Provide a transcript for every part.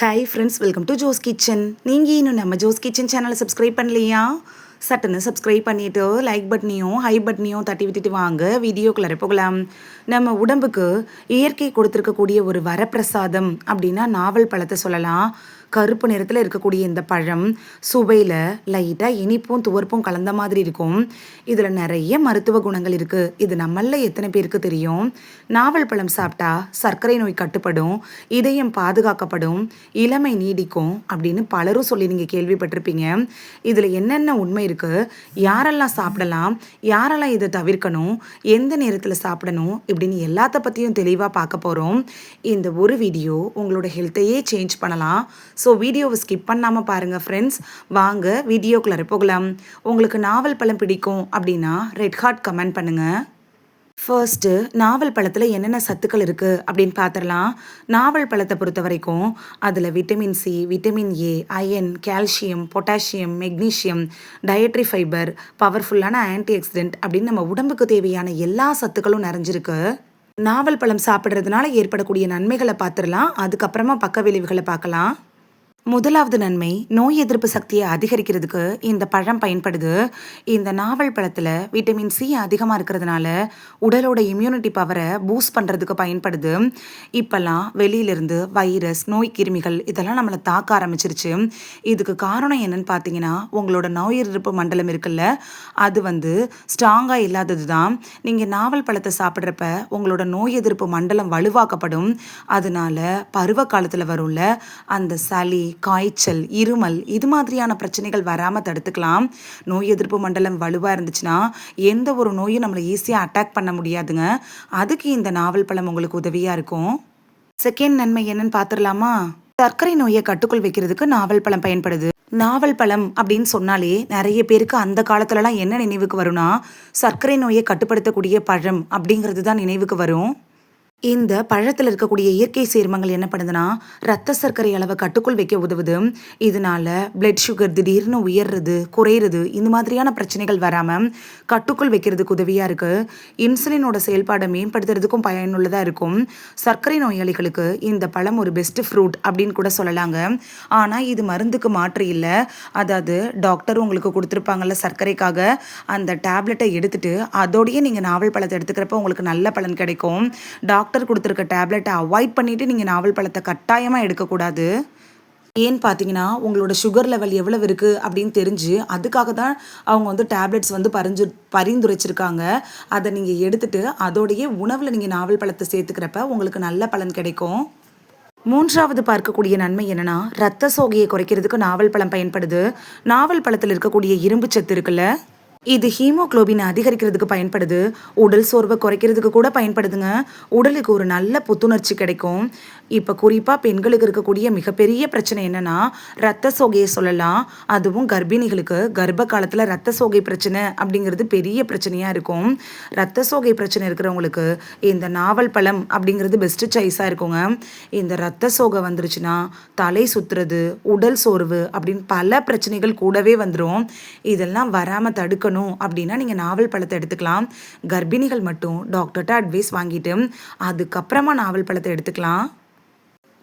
Hi friends, welcome to Jo's kitchen. நீங்கள் இன்னும் நம்ம ஜோஸ் கிச்சன் சேனலை சப்ஸ்கிரைப் பண்ணலையா? சட்டுன்னு சப்ஸ்கிரைப் பண்ணிவிட்டு லைக் பட்டனையும் ஹை பட்டனையும் தட்டி விட்டுட்டு வாங்க வீடியோக்குள்ளே போகலாம். நம்ம உடம்புக்கு இயற்கை கொடுத்துருக்கக்கூடிய ஒரு வரப்பிரசாதம் அப்படின்னா நாவல் பழத்தை சொல்லலாம். கருப்பு நிறத்தில் இருக்கக்கூடிய இந்த பழம் சுவையில் லைட்டாக இனிப்பும் துவர்ப்பும் கலந்த மாதிரி இருக்கும். இதில் நிறைய மருத்துவ குணங்கள் இருக்குது. இது நம்மளில் எத்தனை பேருக்கு தெரியும்? நாவல் பழம் சாப்பிட்டா சர்க்கரை நோய் கட்டுப்படும், இதயம் பாதுகாக்கப்படும், இளமை நீடிக்கும் அப்படின்னு பலரும் சொல்லி நீங்கள் கேள்விப்பட்டிருப்பீங்க. இதில் என்னென்ன உண்மை இருக்குது, யாரெல்லாம் சாப்பிடலாம், யாரெல்லாம் இதை தவிர்க்கணும், எந்த நேரத்தில் சாப்பிடணும் இப்படின்னு எல்லாத்த பற்றியும் தெளிவாக பார்க்க போகிறோம். இந்த ஒரு வீடியோ உங்களோட ஹெல்த்தையே சேஞ்ச் பண்ணலாம். ஸோ வீடியோவை ஸ்கிப் பண்ணாமல் பாருங்கள் ஃப்ரெண்ட்ஸ். வாங்க வீடியோக்குள்ளே போகலாம். உங்களுக்கு நாவல் பழம் பிடிக்கும் அப்படின்னா ரெட் ஹார்ட் கமெண்ட் பண்ணுங்கள். ஃபர்ஸ்ட்டு நாவல் பழத்தில் என்னென்ன சத்துக்கள் இருக்குது அப்படின்னு பார்த்துடலாம். நாவல் பழத்தை பொறுத்த வரைக்கும் அதில் vitamin C, vitamin A, iron, calcium, potassium, magnesium, dietary fibre, பவர்ஃபுல்லான ஆன்டி ஆக்சிடென்ட் அப்படின்னு நம்ம உடம்புக்கு தேவையான எல்லா சத்துக்களும் நிறைஞ்சிருக்கு. நாவல் பழம் சாப்பிட்றதுனால ஏற்படக்கூடிய நன்மைகளை பார்த்துடலாம். அதுக்கப்புறமா பக்க விளைவுகளை பார்க்கலாம். முதலாவது நன்மை, நோய் எதிர்ப்பு சக்தியை அதிகரிக்கிறதுக்கு இந்த பழம் பயன்படுது. இந்த நாவல் பழத்தில் விட்டமின் சி அதிகமாக இருக்கிறதுனால உடலோட இம்யூனிட்டி பவரை பூஸ்ட் பண்ணுறதுக்கு பயன்படுது. இப்போல்லாம் வெளியிலேருந்து வைரஸ், நோய் கிருமிகள் இதெல்லாம் நம்மளை தாக்க ஆரம்பிச்சிருச்சு. இதுக்கு காரணம் என்னன்னு பார்த்தீங்கன்னா, உங்களோட நோய் எதிர்ப்பு மண்டலம் இருக்குல்ல, அது ஸ்ட்ராங்காக இல்லாதது தான். நீங்கள் நாவல் பழத்தை சாப்பிட்றப்ப உங்களோட நோய் எதிர்ப்பு மண்டலம் வலுவாக்கப்படும். அதனால பருவ காலத்தில் வரும்ல அந்த சளி, காய்ச்சல், இருமல் இது மாதிரியான பிரச்சனைகள் வராமல் தடுத்துக்கலாம். நோய் எதிர்ப்பு மண்டலம் வலுவாக இருந்துச்சுன்னா எந்த ஒரு நோயும் நம்மளை ஈஸியாக அட்டாக் பண்ண முடியாதுங்க. அதுக்கு இந்த நாவல் பழம் உங்களுக்கு உதவியாக இருக்கும். செகண்ட் நன்மை என்னன்னு பார்த்துடலாமா? சர்க்கரை நோயை கட்டுக்குள் வைக்கிறதுக்கு நாவல் பழம் பயன்படுது. நாவல் பழம் அப்படின்னு சொன்னாலே நிறைய பேருக்கு அந்த காலத்துலலாம் என்ன நினைவுக்கு வரும்னா, சர்க்கரை நோயை கட்டுப்படுத்தக்கூடிய பழம் அப்படிங்கிறது தான் நினைவுக்கு வரும். இந்த பழத்தில் இருக்கக்கூடிய இயற்கை சேர்மங்கள் என்ன பண்ணுதுன்னா, ரத்த சர்க்கரை அளவை கட்டுக்குள் வைக்க உதவுது. இதனால பிளட் சுகர் திடீர்னு உயர்றது, குறையிறது இந்த மாதிரியான பிரச்சனைகள் வராமல் கட்டுக்குள் வைக்கிறதுக்கு உதவியாக இருக்குது. இன்சுலினோட செயல்பாடை மேம்படுத்துறதுக்கும் பயனுள்ளதாக இருக்கும். சர்க்கரை நோயாளிகளுக்கு இந்த பழம் ஒரு பெஸ்ட் ஃப்ரூட் அப்படின்னு கூட சொல்லலாங்க. ஆனால் இது மருந்துக்கு மாற்று இல்லை. அதாவது டாக்டர் உங்களுக்கு கொடுத்துருப்பாங்கல்ல சர்க்கரைக்காக, அந்த டேப்லெட்டை எடுத்துட்டு அதோடையே நீங்கள் நாவல் பழத்தை எடுத்துக்கிறப்ப உங்களுக்கு நல்ல பலன் கிடைக்கும். டாக்டர் கொடுத்துருக்க டேப்லெட்டை அவாய்ட் பண்ணிவிட்டு நீங்கள் நாவல் பழத்தை கட்டாயமாக எடுக்கக்கூடாது. ஏன்னு பார்த்தீங்கன்னா, உங்களோட சுகர் லெவல் எவ்வளவு இருக்குது அப்படின்னு தெரிஞ்சு அதுக்காக தான் அவங்க டேப்லெட்ஸ் பரிந்துரைச்சிருக்காங்க. அதை நீங்கள் எடுத்துகிட்டு அதோடைய உணவில் நீங்கள் நாவல் பழத்தை சேர்த்துக்கிறப்ப உங்களுக்கு நல்ல பலன் கிடைக்கும். மூன்றாவது பார்க்கக்கூடிய நன்மை என்னன்னா, ரத்த சோகையை குறைக்கிறதுக்கு நாவல் பழம் பயன்படுது. நாவல் பழத்தில் இருக்கக்கூடிய இரும்பு சத்து இருக்குல்ல, இது ஹீமோகுளோபினை அதிகரிக்கிறதுக்கு பயன்படுது. உடல் சோர்வை குறைக்கிறதுக்கு கூட பயன்படுதுங்க. உடலுக்கு ஒரு நல்ல புத்துணர்ச்சி கிடைக்கும். இப்போ குறிப்பாக பெண்களுக்கு இருக்கக்கூடிய மிகப்பெரிய பிரச்சனை என்னன்னா, ரத்த சோகையை சொல்லலாம். அதுவும் கர்ப்பிணிகளுக்கு கர்ப்ப காலத்தில் ரத்த சோகை பிரச்சனை அப்படிங்கிறது பெரிய பிரச்சனையாக இருக்கும். ரத்த சோகை பிரச்சனை இருக்கிறவங்களுக்கு இந்த நாவல் பழம் அப்படிங்கிறது பெஸ்ட்டு சாய்ஸாக இருக்குங்க. இந்த ரத்த சோகை வந்துருச்சுன்னா தலை சுற்றுறது, உடல் சோர்வு அப்படின்னு பல பிரச்சனைகள் கூடவே வந்துடும். இதெல்லாம் வராமல் தடுக்கணும் அப்படின்னா நீங்கள் நாவல் பழத்தை எடுத்துக்கலாம். கர்ப்பிணிகள் மட்டும் டாக்டர்கிட்ட அட்வைஸ் வாங்கிட்டு அதுக்கப்புறமா நாவல் பழத்தை எடுத்துக்கலாம்.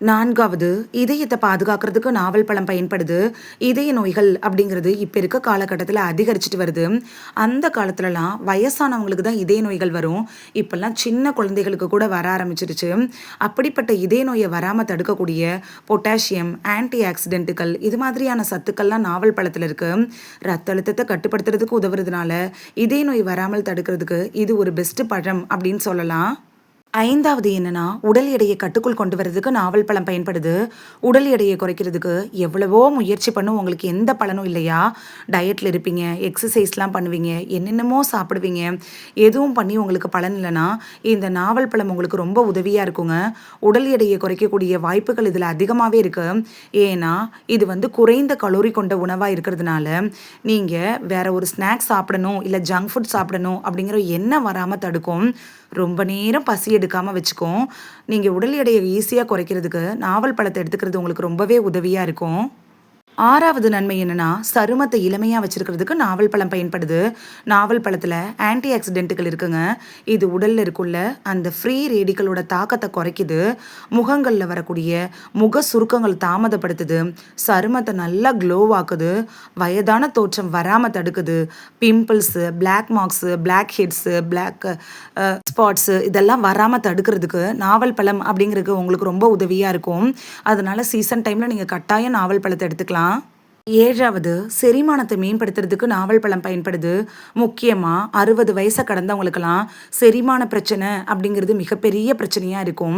நான்காவது, இதயத்தை பாதுகாக்கிறதுக்கு நாவல் பழம் பயன்படுது. இதய நோய்கள் அப்படிங்கிறது இப்போ இருக்க காலகட்டத்தில் அதிகரிச்சுட்டு வருது. அந்த காலத்துலலாம் வயசானவங்களுக்கு தான் இதய நோய்கள் வரும். இப்போல்லாம் சின்ன குழந்தைகளுக்கு கூட வர ஆரம்பிச்சிருச்சு. அப்படிப்பட்ட இதய நோயை வராமல் தடுக்கக்கூடிய பொட்டாசியம், ஆன்டி ஆக்சிடென்ட்டுகள் இது மாதிரியான சத்துக்கள்லாம் நாவல் பழத்தில் இருக்குது. ரத்த அழுத்தத்தை கட்டுப்படுத்துறதுக்கு உதவுறதுனால இதய நோய் வராமல் தடுக்கிறதுக்கு இது ஒரு பெஸ்ட்டு பழம் அப்படின்னு சொல்லலாம். ஐந்தாவது என்னன்னா, உடல் எடையை கட்டுக்குள் கொண்டு வரதுக்கு நாவல் பழம் பயன்படுது. உடல் எடையை குறைக்கிறதுக்கு எவ்வளவோ முயற்சி பண்ணும், உங்களுக்கு எந்த பலனும் இல்லையா? டயட்டில் இருப்பீங்க, எக்ஸசைஸ்லாம் பண்ணுவீங்க, என்னென்னமோ சாப்பிடுவீங்க, எதுவும் பண்ணி உங்களுக்கு பலன் இல்லைன்னா இந்த நாவல் பழம் உங்களுக்கு ரொம்ப உதவியாக இருக்குங்க. உடல் எடையை குறைக்கக்கூடிய வாய்ப்புகள் இதில் அதிகமாகவே இருக்குது. ஏன்னா இது குறைந்த கலோரி கொண்ட உணவாக இருக்கிறதுனால நீங்கள் வேற ஒரு ஸ்நாக்ஸ் சாப்பிடணும் இல்லை ஜங்க் ஃபுட் சாப்பிடணும் அப்படிங்கிற எண்ணம் வராமல் தடுக்கும். ரொம்ப நேரம் பசி எடுக்காமல் வச்சுக்கும். நீங்கள் உடல் எடையை ஈஸியாக குறைக்கிறதுக்கு நாவல் பழத்தை எடுத்துக்கிறது உங்களுக்கு ரொம்பவே உதவியாக இருக்கும். 6வது நன்மை என்னன்னா, சருமத்தை இளமையா வச்சிருக்கிறதுக்கு நாவல் பழம் பயன்படுது. நாவல் பழத்துல ஆன்டி ஆக்சிடென்ட்டுகள் இருக்குங்க. இது உடல்ல இருக்குள்ள அந்த ஃப்ரீ ரேடிக்கலோட தாக்கத்த குறைக்குது. முகங்கள்ல வரக்கூடிய முக சுருக்கங்கள் தாமதப்படுத்துது. சருமத்த நல்லா க்ளோவாக்குது. வயதான தோற்றம் வராம தடுக்குது. Pimples, black marks, blackheads, black spots இதெல்லாம் வராம தடுக்கிறதுக்கு நாவல் பழம் அப்படிங்கிறது உங்களுக்கு ரொம்ப உதவியா இருக்கும். அதனால சீசன் டைம்ல நீங்க கட்டாயம் நாவல் பழத்த எடுத்துக்கலாம். 7வது செரிமானத்தை மேம்படுத்துறதுக்கு நாவல் பழம் பயன்படுது. முக்கியமா 60 வயசை கடந்தவங்களுக்கெல்லாம் செரிமான பிரச்சனை அப்படிங்கிறது மிகப்பெரிய பிரச்சனையா இருக்கும்.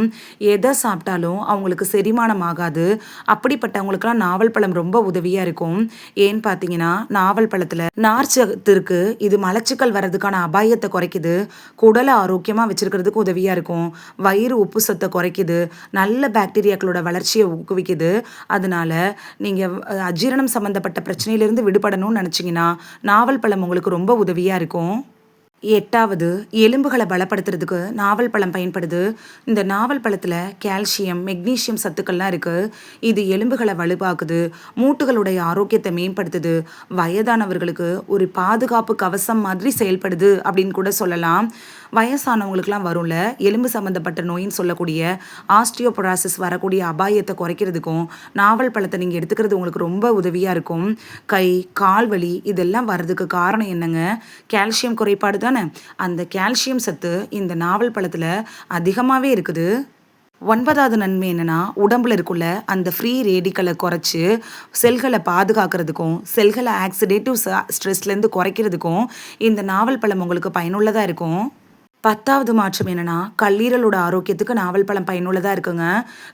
எதை சாப்பிட்டாலும் அவங்களுக்கு செரிமானம் ஆகாது. அப்படிப்பட்டவங்களுக்கெல்லாம் நாவல் பழம் ரொம்ப உதவியா இருக்கும். ஏன்னு பார்த்தீங்கன்னா, நாவல் பழத்துல நார்ச்சத்து இருக்கு. இது மலச்சிக்கல் வர்றதுக்கான அபாயத்தை குறைக்குது. குடலை ஆரோக்கியமா வச்சிருக்கிறதுக்கு உதவியா இருக்கும். வயிறு உப்பு சத்தை குறைக்குது. நல்ல பாக்டீரியாக்களோட வளர்ச்சியை ஊக்குவிக்குது. அதனால நீங்க அஜீரணம் சம்பந்தப்பட்ட பிரச்சனையிலிருந்து விடுபடணும்னு நினச்சிங்கன்னா நாவல் பழம் உங்களுக்கு ரொம்ப உதவியாக இருக்கும். 8வது எலும்புகளை பலப்படுத்துறதுக்கு நாவல் பழம் பயன்படுது. இந்த நாவல் பழத்தில் கால்சியம், மெக்னீசியம் சத்துக்கள்லாம் இருக்குது. இது எலும்புகளை வலுவாக்குது. மூட்டுகளுடைய ஆரோக்கியத்தை மேம்படுத்துது. வயதானவர்களுக்கு ஒரு பாதுகாப்பு கவசம் மாதிரி செயல்படுது அப்படின்னு கூட சொல்லலாம். வயசானவங்களுக்குலாம் வரும்ல எலும்பு சம்மந்தப்பட்ட நோயின்னு சொல்லக்கூடிய ஆஸ்டியோபொராசிஸ் வரக்கூடிய அபாயத்தை குறைக்கிறதுக்கும் நாவல் பழத்தை நீங்கள் எடுத்துக்கிறது உங்களுக்கு ரொம்ப உதவியாக இருக்கும். கை, கால் வலி இதெல்லாம் வர்றதுக்கு காரணம் என்னங்க? கால்சியம் குறைபாடு தானே. அந்த கால்சியம் சத்து இந்த நாவல் பழத்தில் அதிகமாகவே இருக்குது. 9வது நன்மை என்னன்னா, உடம்புல இருக்குள்ள அந்த ஃப்ரீ ரேடிக்கலை குறைச்சி செல்களை பாதுகாக்கிறதுக்கும் செல்களை ஆக்சிடேட்டிவ் ஸ்ட்ரெஸ்லேருந்து குறைக்கிறதுக்கும் இந்த நாவல் பழம் உங்களுக்கு பயனுள்ளதாக இருக்கும். 10வது மாற்றம் என்னன்னா, கல்லீரலோட ஆரோக்கியத்துக்கு நாவல் பழம் பயனுள்ளதாக இருக்குங்க.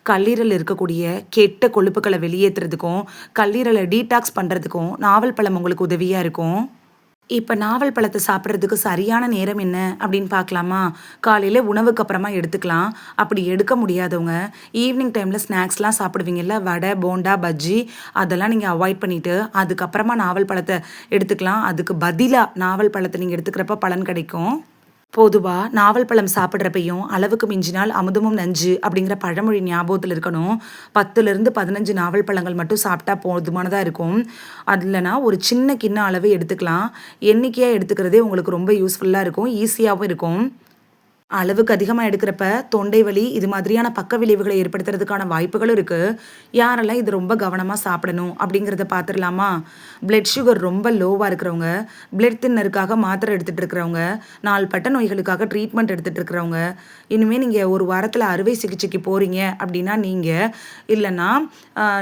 கல்லீரல் இருக்கக்கூடிய கெட்ட கொழுப்புக்களை வெளியேற்றுறதுக்கும் கல்லீரலை டீடாக்ஸ் பண்ணுறதுக்கும் நாவல் பழம் உங்களுக்கு உதவியாக இருக்கும். இப்போ நாவல் பழத்தை சாப்பிட்றதுக்கு சரியான நேரம் என்ன அப்படின்னு பார்க்கலாமா? காலையில் உணவுக்கு அப்புறமா எடுத்துக்கலாம். அப்படி எடுக்க முடியாதவங்க ஈவினிங் டைமில் ஸ்நாக்ஸ்லாம் சாப்பிடுவீங்கல்ல, வடை, போண்டா, பஜ்ஜி அதெல்லாம் நீங்கள் அவாய்ட் பண்ணிவிட்டு அதுக்கப்புறமா நாவல் பழத்தை எடுத்துக்கலாம். அதுக்கு பதிலாக நாவல் பழத்தை நீங்கள் எடுத்துக்கிறப்ப பலன் கிடைக்கும். பொதுவாக நாவல் பழம் சாப்பிட்றப்பையும் அளவுக்கு மிஞ்சினால் அமுதமும் நஞ்சு அப்படிங்கிற பழமொழி ஞாபகத்தில் இருக்கணும். 10லேருந்து 15 நாவல் பழங்கள் மட்டும் சாப்பிட்டா போதுமானதாக இருக்கும். அதுலனா ஒரு சின்ன கிண்ண அளவு எடுத்துக்கலாம். எண்ணிக்கையாக எடுத்துக்கிறதே உங்களுக்கு ரொம்ப யூஸ்ஃபுல்லாக இருக்கும், ஈஸியாகவும் இருக்கும். அளவுக்கு அதிகமாக எடுக்கிறப்ப தொண்டை வலி இது மாதிரியான பக்க விளைவுகளை ஏற்படுத்துறதுக்கான வாய்ப்புகளும் இருக்குது. யாரெல்லாம் இது ரொம்ப கவனமாக சாப்பிடணும் அப்படிங்கிறத பார்த்துடலாமா? பிளட் சுகர் ரொம்ப லோவாக இருக்கிறவங்க, பிளட் தின்னருக்காக மாத்திரை எடுத்துகிட்டு இருக்கிறவங்க, நாள்பட்ட நோய்களுக்காக ட்ரீட்மெண்ட் எடுத்துகிட்டு இருக்கிறவங்க, இனிமேல் நீங்கள் ஒரு வாரத்தில் அறுவை சிகிச்சைக்கு போகிறீங்க அப்படின்னா நீங்கள் இல்லைன்னா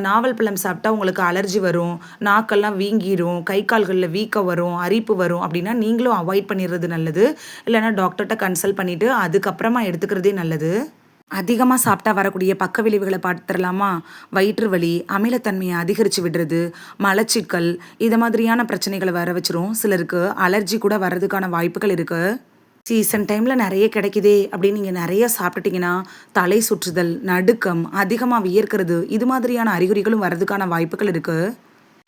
நாவல் பழம் சாப்பிட்டா உங்களுக்கு அலர்ஜி வரும், நாக்கெல்லாம் வீங்கிரும், கை கால்களில் வீக்கம் வரும், அரிப்பு வரும் அப்படின்னா நீங்களும் அவாய்ட் பண்ணிடுறது நல்லது. இல்லைன்னா டாக்டர்கிட்ட கன்சல்ட் பண்ணிவிட்டு அதுக்கப்புறமா எடுத்துக்கிறதே நல்லது. அதிகமாக சாப்பிட்டா வரக்கூடிய பக்க விளைவுகளை பார்த்துடலாமா? வயிற்று வலி, அமிலத்தன்மையை அதிகரித்து விடுறது, மலச்சிக்கல் இது மாதிரியான பிரச்சனைகளை வர வச்சிரும். சிலருக்கு அலர்ஜி கூட வர்றதுக்கான வாய்ப்புகள் இருக்குது. சீசன் டைமில் நிறைய கிடைக்குதே அப்படின்னு நீங்கள் நிறைய சாப்பிட்டுட்டிங்கன்னா தலை சுற்றுதல், நடுக்கம், அதிகமாக வியர்க்கிறது இது மாதிரியான அறிகுறிகளும் வர்றதுக்கான வாய்ப்புகள் இருக்குது.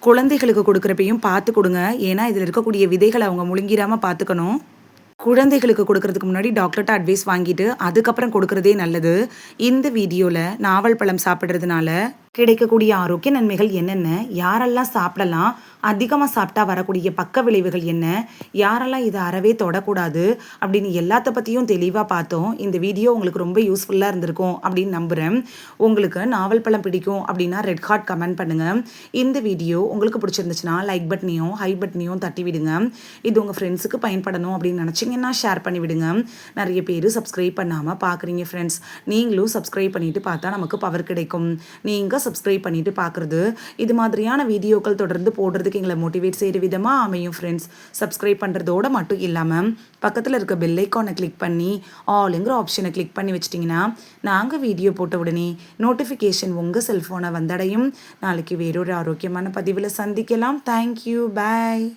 குழந்தைகளுக்கு கொடுக்குறப்பையும் பார்த்து கொடுங்க. ஏன்னா இதில் இருக்கக்கூடிய விதைகளை அவங்க முழுங்கிடாமல் பார்த்துக்கணும். குழந்தைகளுக்கு கொடுக்கறதுக்கு முன்னாடி டாக்டர்கிட்ட அட்வைஸ் வாங்கிட்டு அதுக்கப்புறம் கொடுக்கறதே நல்லது. இந்த வீடியோவில் நாவல் பழம் சாப்பிட்றதுனால கிடைக்கக்கூடிய ஆரோக்கிய நன்மைகள் என்னென்ன, யாரெல்லாம் சாப்பிடலாம், அதிகமாக சாப்பிட்டா வரக்கூடிய பக்க விளைவுகள் என்ன, யாரெல்லாம் இதை அறவே தொடக்கூடாது அப்படின்னு எல்லாத்த பற்றியும் தெளிவாக பார்த்தோம். இந்த வீடியோ உங்களுக்கு ரொம்ப யூஸ்ஃபுல்லாக இருந்திருக்கும் அப்படின்னு நம்புகிறேன். உங்களுக்கு நாவல் பழம் பிடிக்கும் அப்படின்னா ரெட் ஹார்ட் கமெண்ட் பண்ணுங்கள். இந்த வீடியோ உங்களுக்கு பிடிச்சிருந்துச்சுன்னா லைக் பட்டனையும் ஹை பட்டனையும் தட்டி விடுங்க. இது உங்கள் ஃப்ரெண்ட்ஸுக்கு பயன்படணும் அப்படின்னு நினச்சிங்கன்னா ஷேர் பண்ணி விடுங்க. நிறைய பேர் சப்ஸ்கிரைப் பண்ணாமல் பார்க்குறீங்க ஃப்ரெண்ட்ஸ். நீங்களும் சப்ஸ்கிரைப் பண்ணிவிட்டு பார்த்தா நமக்கு பவர் கிடைக்கும். நீங்கள் சப்ஸ்கிரைப் பண்ணிட்டு பார்க்குறது இது மாதிரியான வீடியோக்கள் தொடர்ந்து போடுறதுக்கு எங்களை மோட்டிவேட் செய்கிற விதமாக அமையும் ஃப்ரெண்ட்ஸ். சப்ஸ்கிரைப் பண்ணுறதோட மட்டும் இல்லாமல் பக்கத்தில் இருக்க பெல் ஐக்கானை கிளிக் பண்ணி ஆளுங்கிற ஆப்ஷனை கிளிக் பண்ணி வச்சிட்டிங்கன்னா நாங்கள் வீடியோ போட்ட உடனே நோட்டிஃபிகேஷன் உங்கள் செல்ஃபோனை வந்தடையும். நாளைக்கு வேறொரு ஆரோக்கியமான பதிவில் சந்திக்கலாம். தேங்க்யூ, பாய்.